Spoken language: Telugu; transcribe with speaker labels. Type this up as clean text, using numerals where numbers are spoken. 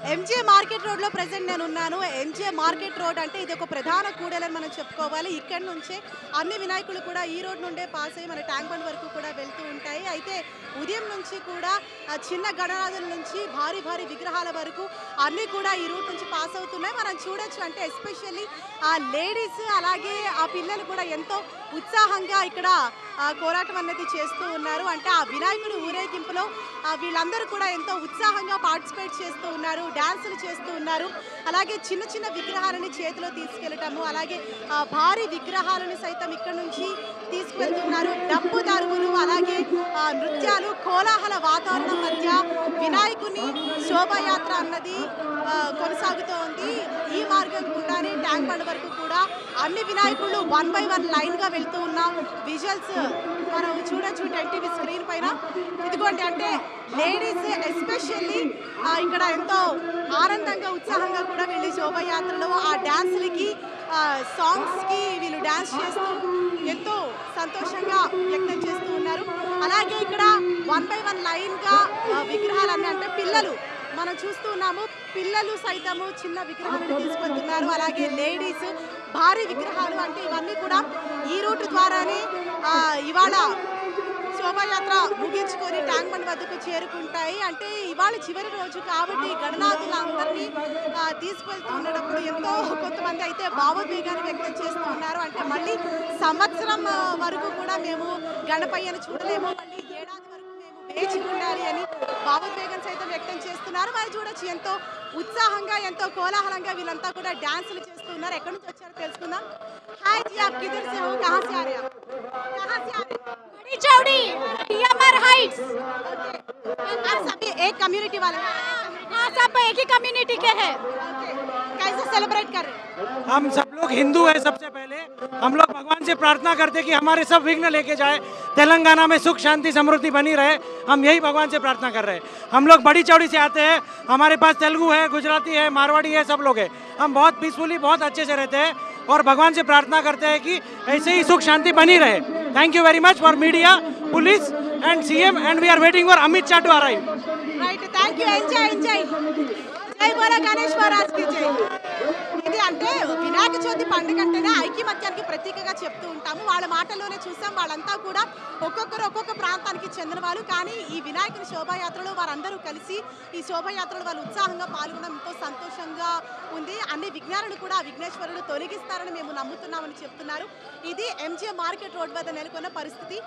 Speaker 1: ఎంజే మార్కెట్ రోడ్‌లో ప్రెజెంట్ నేనున్నాను. ఎంజే మార్కెట్ రోడ్ అంటే ఇది ఒక ప్రధాన కూడలని మనం చెప్పుకోవాలి. ఇక్కడి నుంచే అన్ని వినాయకులు కూడా ఈ రోడ్ నుండే పాస్ అయ్యి మన ట్యాంక్ బండ్ వరకు కూడా వెళ్తూ ఉంటాయి. అయితే ఉదయం నుంచి కూడా చిన్న గణనాథుల నుంచి భారీ భారీ విగ్రహాల వరకు అన్నీ కూడా ఈ రూట్ నుంచి పాస్ అవుతున్నాయి. మనం చూడొచ్చు అంటే ఎస్పెషల్లీ ఆ లేడీస్ అలాగే ఆ పిల్లలు కూడా ఎంతో ఉత్సాహంగా ఇక్కడ కోలాటం అనేది చేస్తూ ఉన్నారు. అంటే ఆ వినాయకుడి ఊరేగింపులో వీళ్ళందరూ కూడా ఎంతో ఉత్సాహంగా పార్టిసిపేట్ చేస్తూ ఉన్నారు, డాన్సులు చేస్తూ ఉన్నారు. అలాగే చిన్న చిన్న విగ్రహాలని చేతిలో తీసుకెళ్ళటము, అలాగే భారీ విగ్రహాలను సైతం ఇక్కడ నుంచి తీసుకువెళ్తున్నారు. డప్పు దరువులు అలాగే నృత్యాలు, కోలాహల వాతావరణం మధ్య వినాయకుని శోభాయాత్ర అన్నది కొనసాగుతూ ఉంది. ఈ మార్గం గుండానే ట్యాంక్ బండ్ వరకు కూడా అన్ని వినాయకులు 1 by 1 లైన్గా వెళ్తూ ఉన్న విజువల్స్ మనం చూడొచ్చు టీవీ స్క్రీన్ పైన. ఇదిగోండి అంటే లేడీస్ ఎస్పెషల్లీ ఇక్కడ ఎంతో ఆనందంగా ఉత్సాహంగా కూడా వెళ్ళి శోభాయాత్రలో ఆ డ్యాన్స్లకి సాంగ్స్కి వీళ్ళు డ్యాన్స్ చేస్తూ ఎంతో సంతోషంగా వ్యక్తం చేస్తూ ఉన్నారు. అలాగే ఇక్కడ 1 by 1 లైన్గా విగ్రహాలన్నీ అంటే పిల్లలు మనం చూస్తూ ఉన్నాము. పిల్లలు సైతము చిన్న విగ్రహాలను తీసుకెళ్తున్నారు. అలాగే లేడీస్ భారీ విగ్రహాలు అంటే ఇవన్నీ కూడా ఈ రూట్ ద్వారానే ఇవాళ శోభాయాత్ర ముగించుకొని ట్యాంక్ బండ్ వద్దకు చేరుకుంటాయి. అంటే ఇవాళ చివరి రోజు కాబట్టి గణనాథులందరినీ తీసుకెళ్తున్నప్పుడు ఎంతో కొంతమంది అయితే భావోద్వేగాన్ని వ్యక్తం చేస్తూ ఉన్నారు. అంటే మళ్ళీ సంవత్సరం వరకు కూడా మేము గణపయ్యను చూడలేము, మళ్ళీ ఏడాది వరకు మేము వేచి ఉండాలి అని భావోద్వేగం సైతం వ్యక్తం చేస్తున్నారు. మరి చూడొచ్చు ఎంతో ఉత్సాహంగా ఎంతో కోలాహలంగా వీళ్ళంతా కూడా డాన్సులు చేస్తూ ఉన్నారు. ఎక్కడి నుంచి వచ్చారో తెలుసుకుందాం. హాయ్ జీ, आप किधर से हो, कहाँ से आ रहे हैं, कहाँ से आ रहे हैं?
Speaker 2: बड़ी चौड़ी टीएमआर हाइट्स।
Speaker 1: आप सभी एक कम्युनिटी वाले हैं?
Speaker 2: हाँ, सब एक ही कम्युनिटी के हैं।
Speaker 1: कैसे सेलिब्रेट कर रहे हैं?
Speaker 3: हम सब लोग हिंदू हैं। सबसे पहले हम लोग भगवान से प्रार्थना करते हैं कि हमारे सब विघ्न लेके जाए, तेलंगाना में सुख शांति समृद्धि बनी रहे। हम यही भगवान से प्रार्थना कर रहे हैं। हम लोग बड़ी चौड़ी से आते हैं। हमारे पास तेलुगु है, गुजराती है, मारवाड़ी है, सब लोग हैं। हम बहुत पीसफुली बहुत अच्छे से रहते हैं और भगवान से प्रार्थना करते हैं कि ऐसे ही सुख शांति बनी रहे। Thank you very much for media, police and CM, and we are waiting for Amit Shah to arrive.
Speaker 1: Right, thank you. Enjoy enjoy. జై బోలో గణేష్ మహారాజ్కి జై. ఇది అంటే వినాయక చవితి పండుగ అంటేనే ఐక్యమత్యానికి ప్రతీకగా చెప్తూ ఉంటాము. వాళ్ళ మాటల్లోనే చూసాం, వాళ్ళంతా కూడా ఒక్కొక్కరు ఒక్కొక్క ప్రాంతానికి చెందిన వాళ్ళు. కానీ ఈ వినాయకుని శోభాయాత్రలో వారందరూ కలిసి ఈ శోభాయాత్రలో వాళ్ళు ఉత్సాహంగా పాల్గొనడం ఎంతో సంతోషంగా ఉంది. అన్ని విఘ్నాలను కూడా విఘ్నేశ్వరుడు తొలగిస్తారని మేము నమ్ముతున్నామని చెప్తున్నారు. ఇది ఎంజే మార్కెట్ రోడ్ వద్ద నెలకొన్న పరిస్థితి.